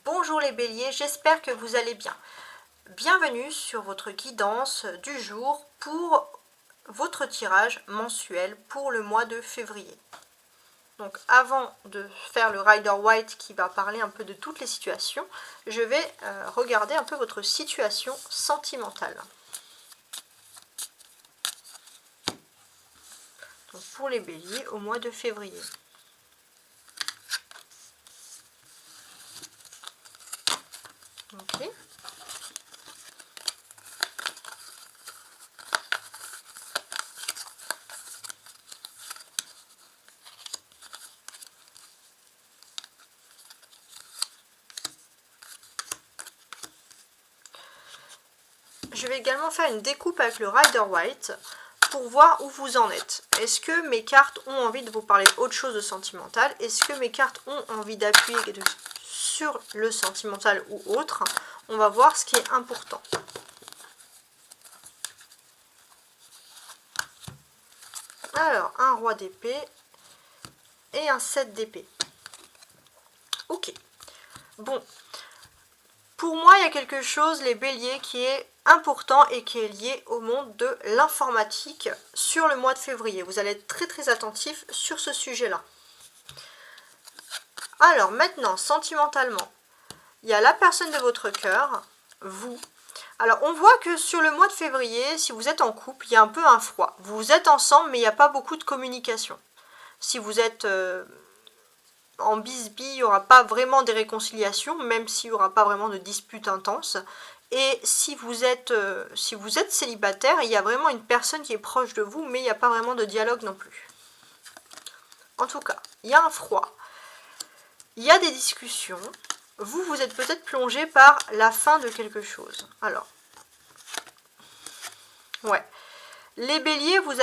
Bonjour les béliers, j'espère que vous allez bien. Bienvenue sur votre guidance du jour pour votre tirage mensuel pour le mois de février. Donc avant de faire le Rider White qui va parler un peu de toutes les situations, je vais regarder un peu votre situation sentimentale. Donc pour les béliers au mois de février. Ok. Je vais également faire une découpe avec le Rider White pour voir où vous en êtes. Est-ce que mes cartes ont envie de vous parler autre chose de sentimental? Est-ce que mes cartes ont envie d'appuyer sur le sentimental ou autre? On va voir ce qui est important. Alors, un roi d'épée et un 7 d'épée. Ok. Bon. Pour moi, il y a quelque chose, les béliers, qui est important et qui est lié au monde de l'informatique sur le mois de février. Vous allez être très très attentifs sur ce sujet-là. Alors maintenant, sentimentalement, il y a la personne de votre cœur, vous. Alors on voit que sur le mois de février, si vous êtes en couple, il y a un peu un froid. Vous êtes ensemble, mais il n'y a pas beaucoup de communication. Si vous êtes en bisbille, il n'y aura pas vraiment des réconciliations, même s'il n'y aura pas vraiment de disputes intenses. Et si vous êtes célibataire, il y a vraiment une personne qui est proche de vous, mais il n'y a pas vraiment de dialogue non plus. En tout cas, il y a un froid. Il y a des discussions. Vous êtes peut-être plongé par la fin de quelque chose. Alors, ouais. Les béliers, vous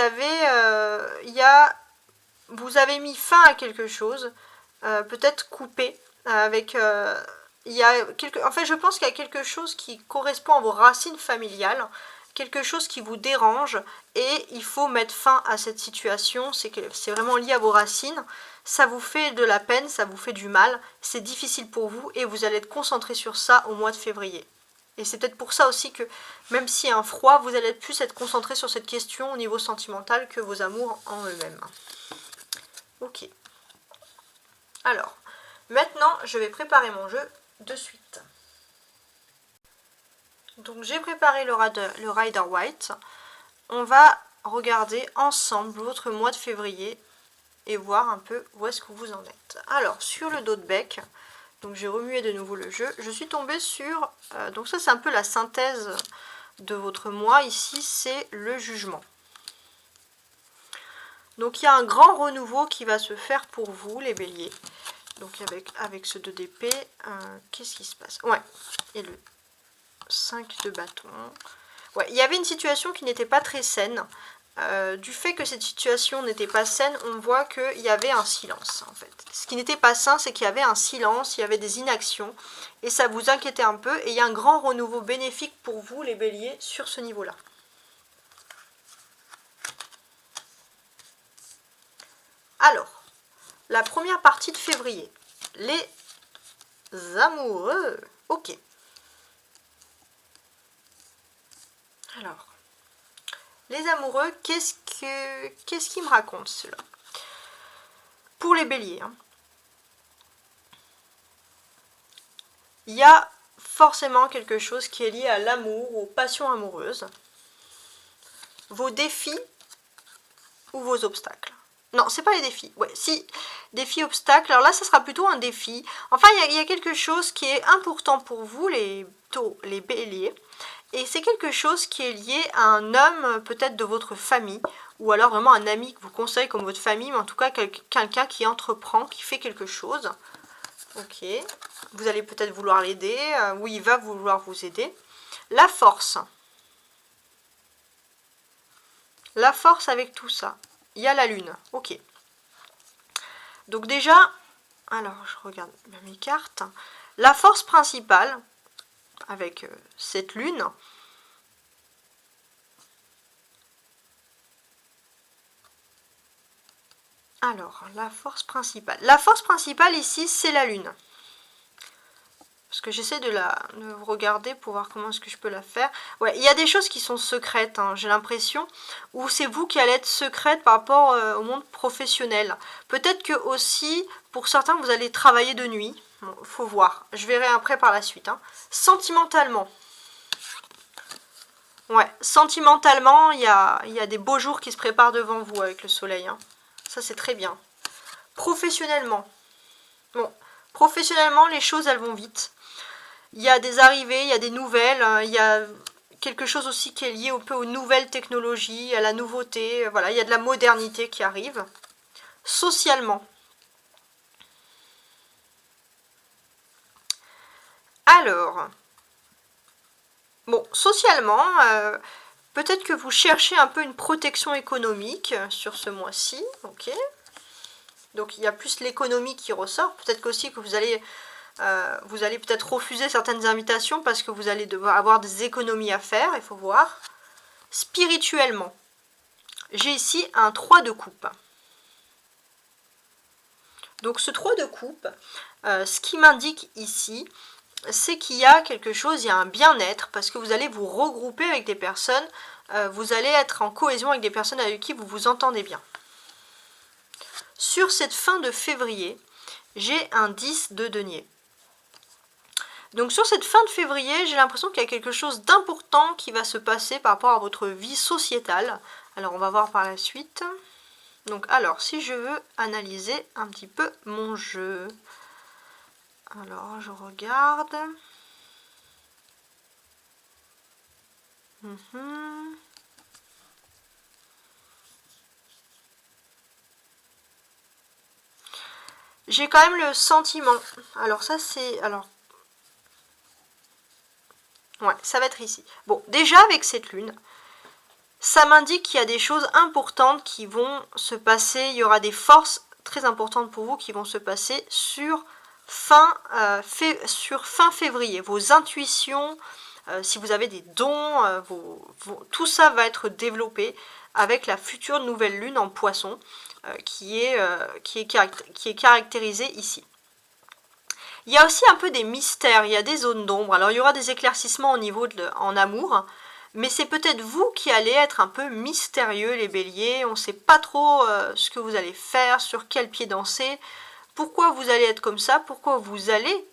avez mis fin à quelque chose, peut-être coupé, avec... en fait, je pense qu'il y a quelque chose qui correspond à vos racines familiales, quelque chose qui vous dérange, et il faut mettre fin à cette situation. C'est vraiment lié à vos racines. Ça vous fait de la peine, ça vous fait du mal, c'est difficile pour vous, et vous allez être concentré sur ça au mois de février. Et c'est peut-être pour ça aussi que, même s'il y a un froid, vous allez plus être concentré sur cette question au niveau sentimental que vos amours en eux-mêmes. Ok. Alors, maintenant, je vais préparer mon jeu de suite. Donc, j'ai préparé le Rider White. On va regarder ensemble votre mois de février et voir un peu où est-ce que vous en êtes. Alors, sur le dos de bec, donc j'ai remué de nouveau le jeu, je suis tombée sur... donc ça, c'est un peu la synthèse de votre mois. Ici, c'est le jugement. Donc, il y a un grand renouveau qui va se faire pour vous, les béliers. Donc, avec ce 2 d'épée, qu'est-ce qui se passe? Ouais, et le 5 de bâton. Ouais, il y avait une situation qui n'était pas très saine. Du fait que cette situation n'était pas saine, on voit qu'il y avait un silence en fait. Ce qui n'était pas sain, c'est qu'il y avait un silence, il y avait des inactions, et ça vous inquiétait un peu, et il y a un grand renouveau bénéfique pour vous, les béliers, sur ce niveau-là. Alors, la première partie de février, les amoureux. Ok. Alors, les amoureux, qu'est-ce qu'ils me racontent cela? Pour les béliers, hein. Il y a forcément quelque chose qui est lié à l'amour, aux passions amoureuses, vos défis ou vos obstacles. Non, c'est pas les défis. Ouais, si, défis, obstacles. Alors là, ça sera plutôt un défi. Enfin, il y a quelque chose qui est important pour vous, les taureaux, les béliers. Et c'est quelque chose qui est lié à un homme, peut-être de votre famille, ou alors vraiment un ami que vous conseille comme votre famille, mais en tout cas quelqu'un qui entreprend, qui fait quelque chose. Ok, vous allez peut-être vouloir l'aider, ou il va vouloir vous aider. La force. La force avec tout ça. Il y a la lune, ok. Donc déjà, alors je regarde mes cartes. La force principale, avec cette lune, alors, la force principale. La force principale ici, c'est la lune. Parce que j'essaie de regarder pour voir comment est-ce que je peux la faire. Ouais, il y a des choses qui sont secrètes, hein, j'ai l'impression. Ou c'est vous qui allez être secrète par rapport au monde professionnel. Peut-être que aussi, pour certains, vous allez travailler de nuit. Bon, faut voir. Je verrai après par la suite. Hein. Sentimentalement. Ouais, sentimentalement, il y a des beaux jours qui se préparent devant vous avec le soleil. Hein. Ça, c'est très bien. Professionnellement. Bon, professionnellement, les choses, elles vont vite. Il y a des arrivées, il y a des nouvelles, il y a quelque chose aussi qui est lié un peu aux nouvelles technologies, à la nouveauté, voilà, il y a de la modernité qui arrive. Socialement. Alors, bon, socialement, peut-être que vous cherchez un peu une protection économique sur ce mois-ci, ok. Donc il y a plus l'économie qui ressort, peut-être qu'aussi que vous allez peut-être refuser certaines invitations parce que vous allez devoir avoir des économies à faire, il faut voir. Spirituellement, j'ai ici un 3 de coupe. Donc ce 3 de coupe, ce qui m'indique ici, c'est qu'il y a quelque chose, il y a un bien-être, parce que vous allez vous regrouper avec des personnes, vous allez être en cohésion avec des personnes avec qui vous vous entendez bien. Sur cette fin de février, j'ai un 10 de denier. Donc sur cette fin de février, j'ai l'impression qu'il y a quelque chose d'important qui va se passer par rapport à votre vie sociétale. Alors on va voir par la suite. Donc alors, si je veux analyser un petit peu mon jeu. Alors, je regarde. J'ai quand même le sentiment. Alors ça c'est... Alors... Ouais, ça va être ici. Bon, déjà avec cette lune, ça m'indique qu'il y a des choses importantes qui vont se passer. Il y aura des forces très importantes pour vous qui vont se passer sur fin février. Vos intuitions, si vous avez des dons, tout ça va être développé avec la future nouvelle lune en poisson qui est caractérisée ici. Il y a aussi un peu des mystères, il y a des zones d'ombre. Alors il y aura des éclaircissements au niveau en amour, mais c'est peut-être vous qui allez être un peu mystérieux, les béliers. On ne sait pas trop ce que vous allez faire, sur quel pied danser, pourquoi vous allez être comme ça, pourquoi vous allez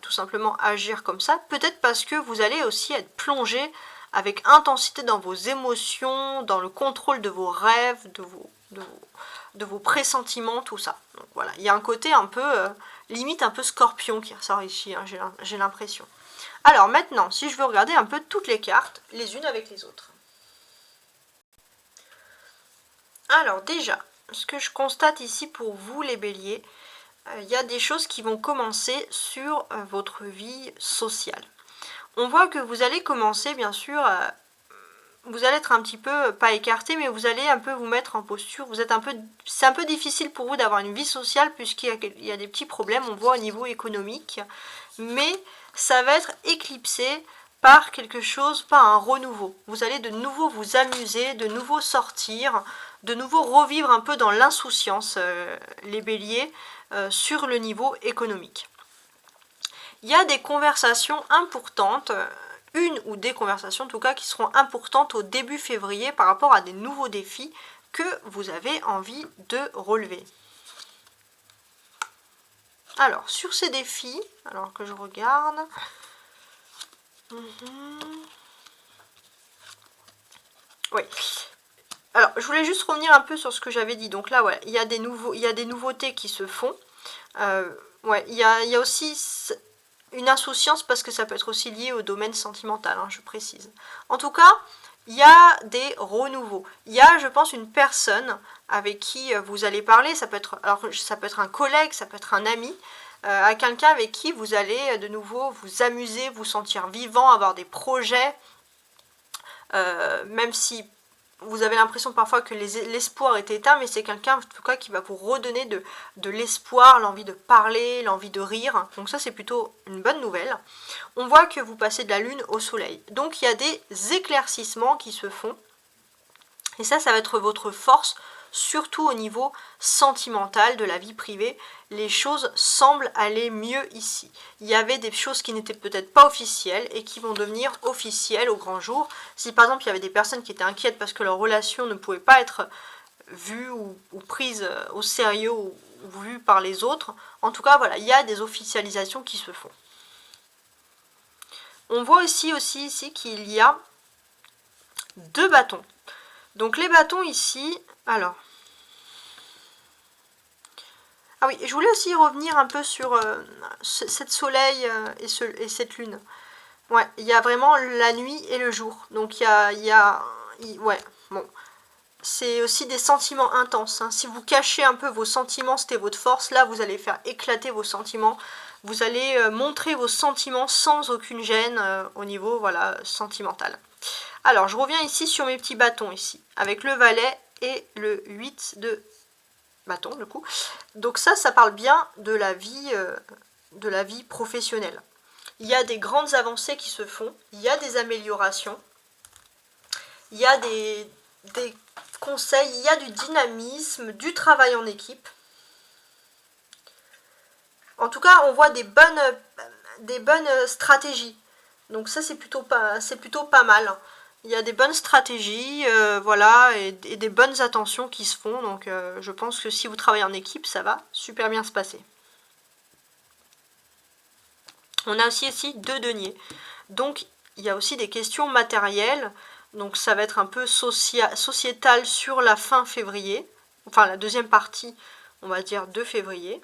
tout simplement agir comme ça. Peut-être parce que vous allez aussi être plongé avec intensité dans vos émotions, dans le contrôle de vos rêves, de vos pressentiments, tout ça. Donc voilà, il y a un côté un peu... limite un peu scorpion qui ressort ici, hein, j'ai l'impression. Alors maintenant, si je veux regarder un peu toutes les cartes, les unes avec les autres. Alors déjà, ce que je constate ici pour vous les béliers, il y a des choses qui vont commencer sur votre vie sociale. On voit que vous allez commencer bien sûr... vous allez être un petit peu, pas écarté, mais vous allez un peu vous mettre en posture. C'est un peu difficile pour vous d'avoir une vie sociale puisqu'il y a des petits problèmes, on voit au niveau économique. Mais ça va être éclipsé par quelque chose, par un renouveau. Vous allez de nouveau vous amuser, de nouveau sortir, de nouveau revivre un peu dans l'insouciance, les béliers, sur le niveau économique. Il y a des conversations importantes, une ou des conversations en tout cas qui seront importantes au début février par rapport à des nouveaux défis que vous avez envie de relever. Alors sur ces défis, alors que je regarde, oui. Alors je voulais juste revenir un peu sur ce que j'avais dit. Donc là, ouais, il y a des nouveautés qui se font. Ouais, il y a aussi une insouciance parce que ça peut être aussi lié au domaine sentimental, hein, je précise. En tout cas, il y a des renouveaux. Il y a, je pense, une personne avec qui vous allez parler. Ça peut être un collègue, ça peut être un ami, à quelqu'un avec qui vous allez de nouveau vous amuser, vous sentir vivant, avoir des projets, même si vous avez l'impression parfois que l'espoir est éteint, mais c'est quelqu'un en tout cas qui va vous redonner de l'espoir, l'envie de parler, l'envie de rire. Donc ça c'est plutôt une bonne nouvelle. On voit que vous passez de la lune au soleil. Donc il y a des éclaircissements qui se font. Et ça va être votre force surtout au niveau sentimental de la vie privée. Les choses semblent aller mieux ici. Il y avait des choses qui n'étaient peut-être pas officielles et qui vont devenir officielles au grand jour. Si par exemple il y avait des personnes qui étaient inquiètes parce que leur relation ne pouvait pas être vue ou prise au sérieux ou vue par les autres, en tout cas voilà, il y a des officialisations qui se font. On voit aussi ici qu'il y a 2 bâtons. Donc les bâtons ici, alors... Ah oui, je voulais aussi revenir un peu sur cette soleil et cette lune. Ouais, il y a vraiment la nuit et le jour. Donc ouais, bon. C'est aussi des sentiments intenses. Hein. Si vous cachez un peu vos sentiments, c'était votre force. Là, vous allez faire éclater vos sentiments. Vous allez montrer vos sentiments sans aucune gêne au niveau voilà, sentimental. Alors, je reviens ici sur mes petits bâtons ici, avec le valet et le 8 de bâton, du coup. Donc ça parle bien de la vie professionnelle. Il y a des grandes avancées qui se font, il y a des améliorations, il y a des conseils, il y a du dynamisme, du travail en équipe. En tout cas, on voit des bonnes stratégies. Donc ça, c'est plutôt pas mal. Il y a des bonnes stratégies, voilà, et des bonnes attentions qui se font. Donc je pense que si vous travaillez en équipe, ça va super bien se passer. On a aussi ici 2 deniers. Donc il y a aussi des questions matérielles. Donc ça va être un peu sociétal sur la fin février. Enfin la deuxième partie, on va dire, de février.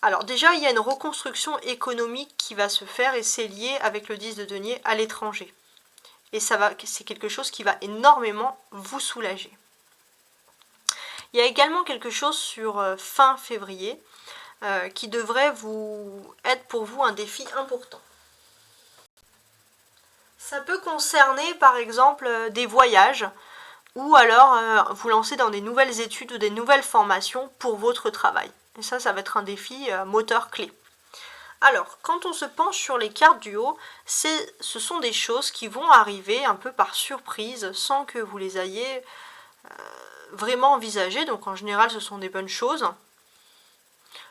Alors déjà, il y a une reconstruction économique qui va se faire et c'est lié avec le 10 de denier à l'étranger. Et c'est quelque chose qui va énormément vous soulager. Il y a également quelque chose sur fin février qui devrait être pour vous un défi important. Ça peut concerner par exemple des voyages ou alors vous lancer dans des nouvelles études ou des nouvelles formations pour votre travail. Et ça va être un défi moteur clé. Alors, quand on se penche sur les cartes du haut, ce sont des choses qui vont arriver un peu par surprise sans que vous les ayez vraiment envisagées. Donc en général, ce sont des bonnes choses.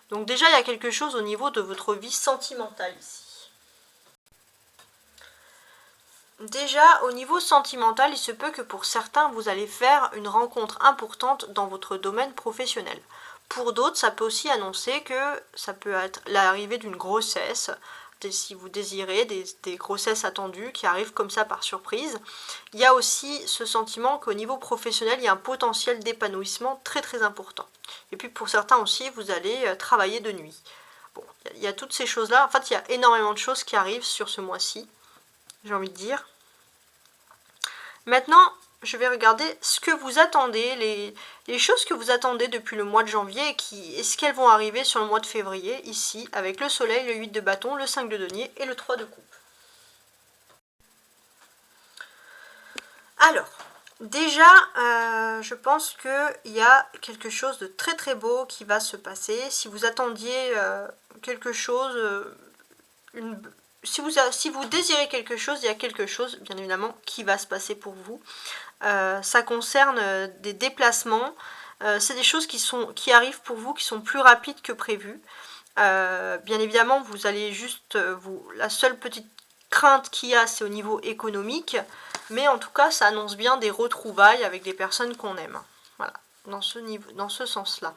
Donc déjà, il y a quelque chose au niveau de votre vie sentimentale ici. Déjà, au niveau sentimental, il se peut que pour certains, vous allez faire une rencontre importante dans votre domaine professionnel. Pour d'autres, ça peut aussi annoncer que ça peut être l'arrivée d'une grossesse, si vous désirez, des grossesses attendues qui arrivent comme ça par surprise. Il y a aussi ce sentiment qu'au niveau professionnel, il y a un potentiel d'épanouissement très très important. Et puis pour certains aussi, vous allez travailler de nuit. Bon, il y a toutes ces choses-là. En fait, il y a énormément de choses qui arrivent sur ce mois-ci, j'ai envie de dire. Maintenant, je vais regarder ce que vous attendez, les choses que vous attendez depuis le mois de janvier et est-ce qu'elles vont arriver sur le mois de février, ici, avec le soleil, le 8 de bâton, le 5 de denier et le 3 de coupe. Alors, déjà, je pense qu'il y a quelque chose de très très beau qui va se passer. Si vous attendiez quelque chose, si vous désirez quelque chose, il y a quelque chose, bien évidemment, qui va se passer pour vous. Ça concerne des déplacements. C'est des choses qui arrivent pour vous, qui sont plus rapides que prévu. Bien évidemment, vous allez juste... la seule petite crainte qu'il y a, c'est au niveau économique. Mais en tout cas, ça annonce bien des retrouvailles avec des personnes qu'on aime. Voilà, dans ce sens-là.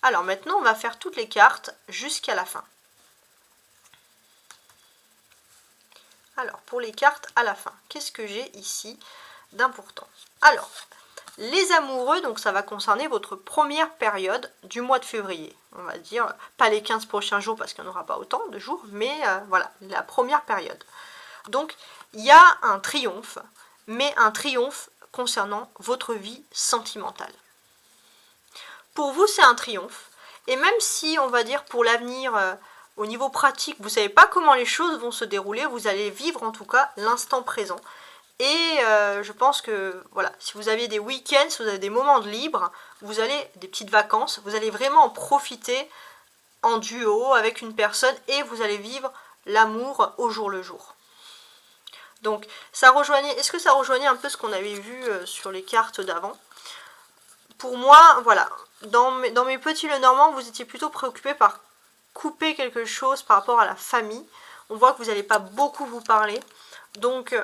Alors maintenant, on va faire toutes les cartes jusqu'à la fin. Alors, pour les cartes à la fin, qu'est-ce que j'ai ici d'important? Alors, les amoureux, donc ça va concerner votre première période du mois de février. On va dire, pas les 15 prochains jours parce qu'il n'y en aura pas autant de jours, mais voilà, la première période. Donc, il y a un triomphe, mais un triomphe concernant votre vie sentimentale. Pour vous, c'est un triomphe. Et même si, on va dire, pour l'avenir... au niveau pratique, vous ne savez pas comment les choses vont se dérouler, vous allez vivre en tout cas l'instant présent. Et je pense que, voilà, si vous avez des week-ends, si vous avez des moments de libre, vous allez, des petites vacances, vous allez vraiment en profiter en duo avec une personne et vous allez vivre l'amour au jour le jour. Donc, ça rejoignait, est-ce que ça rejoignait un peu ce qu'on avait vu sur les cartes d'avant? Pour moi, voilà, dans mes petits Lenormand, vous étiez plutôt préoccupé par couper quelque chose par rapport à la famille. On voit que vous n'allez pas beaucoup vous parler. Donc,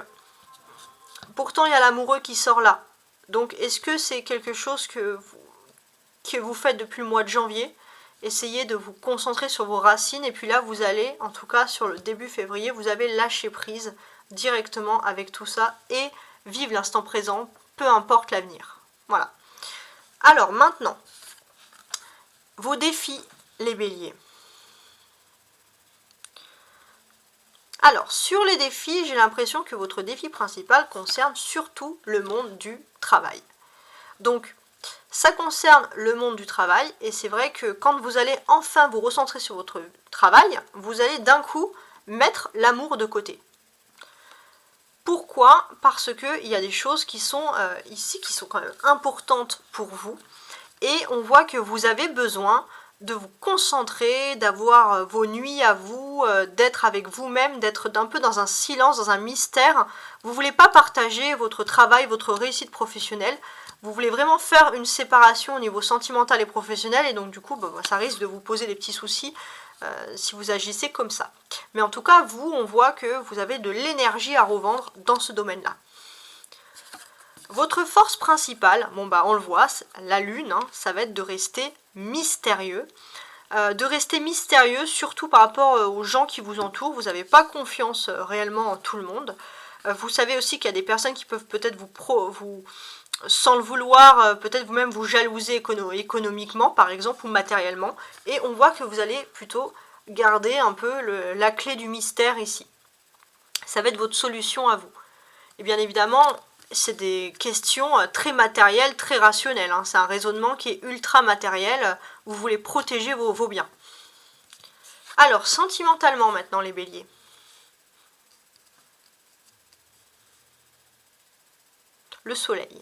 pourtant, il y a l'amoureux qui sort là. Donc, est-ce que c'est quelque chose que vous faites depuis le mois de janvier? Essayez de vous concentrer sur vos racines. Et puis là, vous allez, en tout cas sur le début février, vous avez lâché prise directement avec tout ça. Et vive l'instant présent, peu importe l'avenir. Voilà. Alors, maintenant, vos défis, les béliers. Alors, sur les défis, j'ai l'impression que votre défi principal concerne surtout le monde du travail. Donc, ça concerne le monde du travail, et c'est vrai que quand vous allez enfin vous recentrer sur votre travail, vous allez d'un coup mettre l'amour de côté. Pourquoi? Parce qu'il y a des choses qui sont ici, qui sont quand même importantes pour vous, et on voit que vous avez besoin de vous concentrer, d'avoir vos nuits à vous, d'être avec vous-même, d'être un peu dans un silence, dans un mystère. Vous ne voulez pas partager votre travail, votre réussite professionnelle. Vous voulez vraiment faire une séparation au niveau sentimental et professionnel, et donc du coup, ça risque de vous poser des petits soucis si vous agissez comme ça. Mais en tout cas, vous, on voit que vous avez de l'énergie à revendre dans ce domaine-là. Votre force principale, bon bah on le voit, la lune, hein, ça va être de rester mystérieux. Surtout par rapport aux gens qui vous entourent. Vous n'avez pas confiance réellement en tout le monde. Vous savez aussi qu'il y a des personnes qui peuvent peut-être vous sans le vouloir, peut-être vous-même vous jalouser économiquement par exemple ou matériellement. Et on voit que vous allez plutôt garder un peu la clé du mystère ici. Ça va être votre solution à vous. Et bien évidemment, c'est des questions très matérielles, très rationnelles. Hein. C'est un raisonnement qui est ultra matériel. Vous voulez protéger vos biens. Alors, sentimentalement maintenant, les béliers. Le soleil.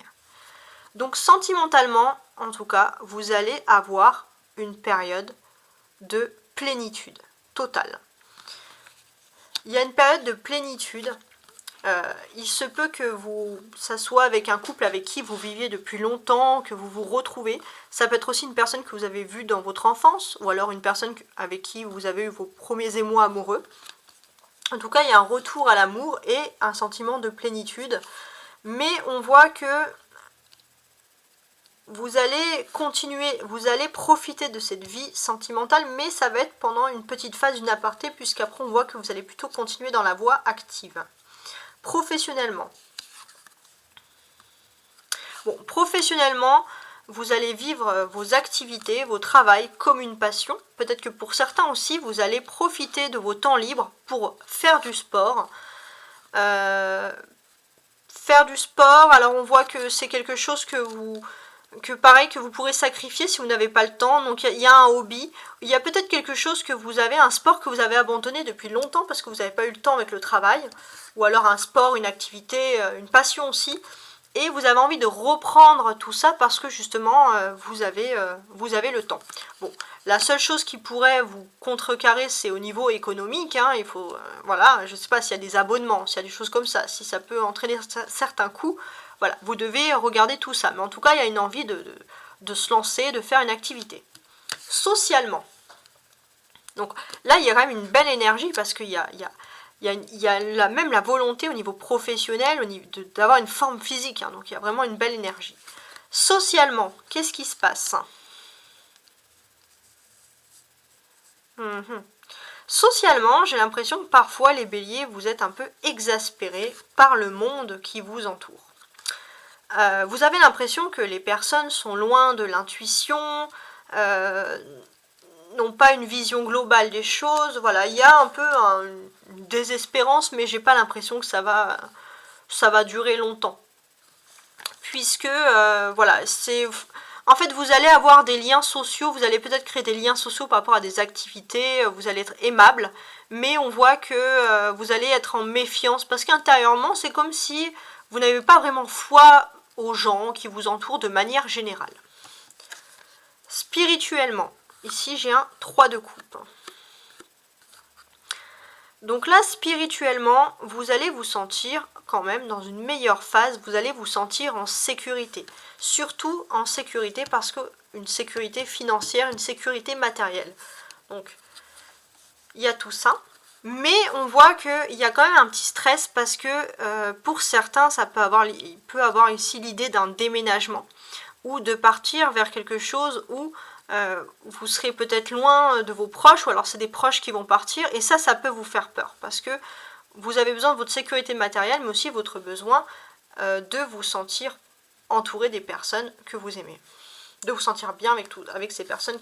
Donc, sentimentalement, en tout cas, vous allez avoir une période de plénitude totale. Il y a une période de plénitude. Il se peut que ça soit avec un couple avec qui vous viviez depuis longtemps, que vous vous retrouvez. Ça peut être aussi une personne que vous avez vue dans votre enfance, ou alors une personne avec qui vous avez eu vos premiers émois amoureux. En tout cas, il y a un retour à l'amour et un sentiment de plénitude. Mais on voit que vous allez continuer, vous allez profiter de cette vie sentimentale, mais ça va être pendant une petite phase d'une aparté, puisqu'après on voit que vous allez plutôt continuer dans la voie active. Professionnellement. Bon, professionnellement, vous allez vivre vos activités, vos travails comme une passion. Peut-être que pour certains aussi, vous allez profiter de vos temps libres pour faire du sport. Faire du sport, alors on voit que c'est quelque chose que vous pourrez sacrifier si vous n'avez pas le temps. Donc il y a un hobby, il y a peut-être quelque chose que vous avez, un sport que vous avez abandonné depuis longtemps parce que vous n'avez pas eu le temps avec le travail, ou alors un sport, une activité, une passion aussi, et vous avez envie de reprendre tout ça parce que justement vous avez le temps. Bon, la seule chose qui pourrait vous contrecarrer, c'est au niveau économique, hein. Il faut, voilà, je ne sais pas s'il y a des abonnements, s'il y a des choses comme ça, si ça peut entraîner certains coûts. Voilà, vous devez regarder tout ça. Mais en tout cas, il y a une envie de se lancer, de faire une activité. Socialement. Donc là, il y a quand même une belle énergie parce qu'il y a même la volonté au niveau professionnel, d'avoir une forme physique. Hein, donc il y a vraiment une belle énergie. Socialement, qu'est-ce qui se passe? Socialement, j'ai l'impression que parfois, les béliers, vous êtes un peu exaspérés par le monde qui vous entoure. Vous avez l'impression que les personnes sont loin de l'intuition, n'ont pas une vision globale des choses. Voilà, il y a un peu une désespérance, mais j'ai pas l'impression que ça va durer longtemps. Puisque, voilà, en fait, vous allez avoir des liens sociaux, vous allez peut-être créer des liens sociaux par rapport à des activités, vous allez être aimable, mais on voit que vous allez être en méfiance, parce qu'intérieurement, c'est comme si vous n'avez pas vraiment foi aux gens qui vous entourent de manière générale. Spirituellement, ici j'ai un 3 de coupe. Donc là, spirituellement, vous allez vous sentir quand même dans une meilleure phase, vous allez vous sentir en sécurité. Surtout en sécurité parce que une sécurité financière, une sécurité matérielle. Donc, il y a tout ça. Mais on voit qu'il y a quand même un petit stress parce que pour certains, il peut avoir ici l'idée d'un déménagement ou de partir vers quelque chose où vous serez peut-être loin de vos proches, ou alors c'est des proches qui vont partir, et ça peut vous faire peur, parce que vous avez besoin de votre sécurité matérielle, mais aussi votre besoin de vous sentir entouré des personnes que vous aimez, de vous sentir bien avec ces personnes,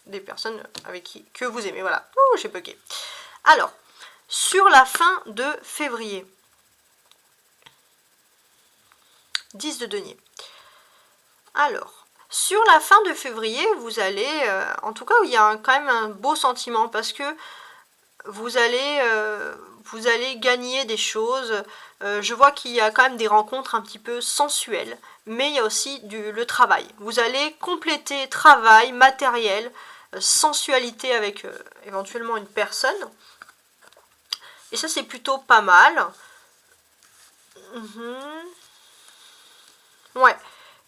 des personnes que vous aimez, voilà. Ouh, j'ai bugué. Alors, sur la fin de février, 10 de denier. Alors, sur la fin de février, vous allez, en tout cas, il y a quand même un beau sentiment parce que vous allez gagner des choses. Je vois qu'il y a quand même des rencontres un petit peu sensuelles, mais il y a aussi le travail. Vous allez compléter travail, matériel, sensualité avec éventuellement une personne. Et ça, c'est plutôt pas mal. Ouais.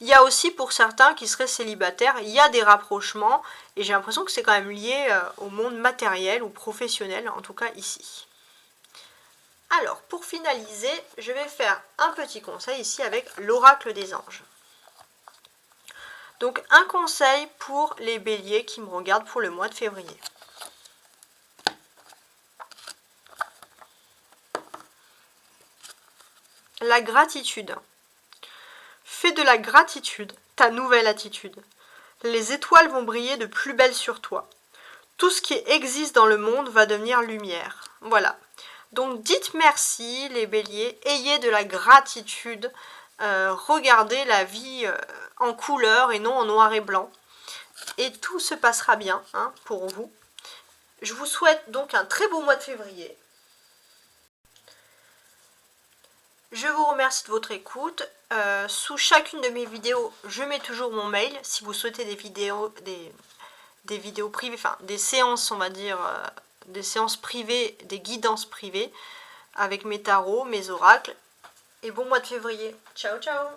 Il y a aussi pour certains qui seraient célibataires, il y a des rapprochements et j'ai l'impression que c'est quand même lié au monde matériel ou professionnel, en tout cas ici. Alors, pour finaliser, je vais faire un petit conseil ici avec l'oracle des anges. Donc, un conseil pour les béliers qui me regardent pour le mois de février. La gratitude. Fais de la gratitude ta nouvelle attitude. Les étoiles vont briller de plus belle sur toi. Tout ce qui existe dans le monde va devenir lumière. Voilà. Donc dites merci les béliers, ayez de la gratitude, regardez la vie en couleur et non en noir et blanc. Et tout se passera bien pour vous. Je vous souhaite donc un très beau mois de février. Je vous remercie de votre écoute. Sous chacune de mes vidéos, je mets toujours mon mail si vous souhaitez des vidéos privées, enfin des séances, on va dire, des séances privées, des guidances privées avec mes tarots, mes oracles. Et bon mois de février. Ciao, ciao!